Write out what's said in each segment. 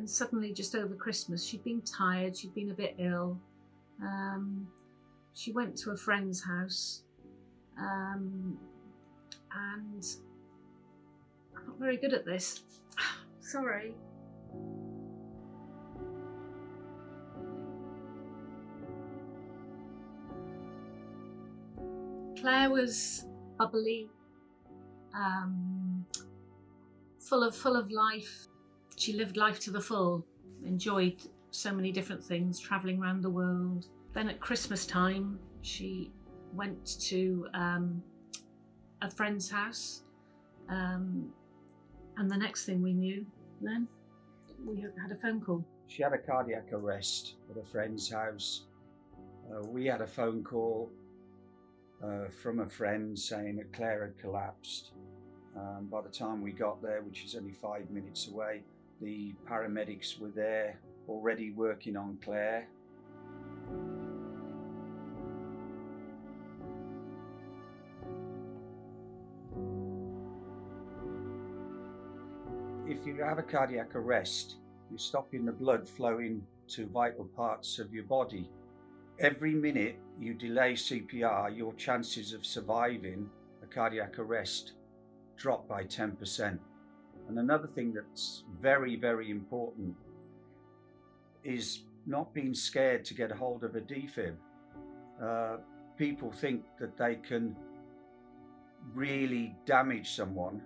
And suddenly, just over Christmas, she'd been tired, she'd been a bit ill. She went to a friend's house, and I'm not very good at this. Sorry. Claire was bubbly, full of life. She lived life to the full, enjoyed so many different things, travelling around the world. Then at Christmas time, she went to a friend's house, and the next thing we knew, then we had a phone call. She had a cardiac arrest at a friend's house. We had a phone call from a friend saying that Claire had collapsed. By the time we got there, which is only 5 minutes away, the paramedics were there already working on Claire. If you have a cardiac arrest, you're stopping the blood flowing to vital parts of your body. Every minute you delay CPR, your chances of surviving a cardiac arrest drop by 10%. And another thing that's very, very important is not being scared to get a hold of a defib. People think that they can really damage someone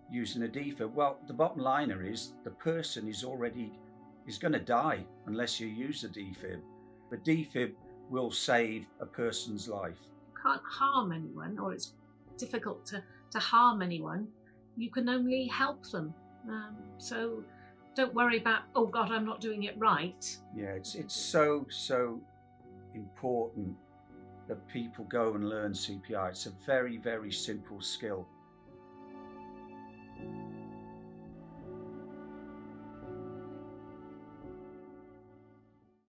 using a defib. Well, the bottom liner is the person is going to die unless you use a defib. A defib will save a person's life. You can't harm anyone, or it's difficult to harm anyone. You can only help them. So don't worry about, oh God, I'm not doing it right. Yeah, it's so important that people go and learn CPR. It's a very, very simple skill.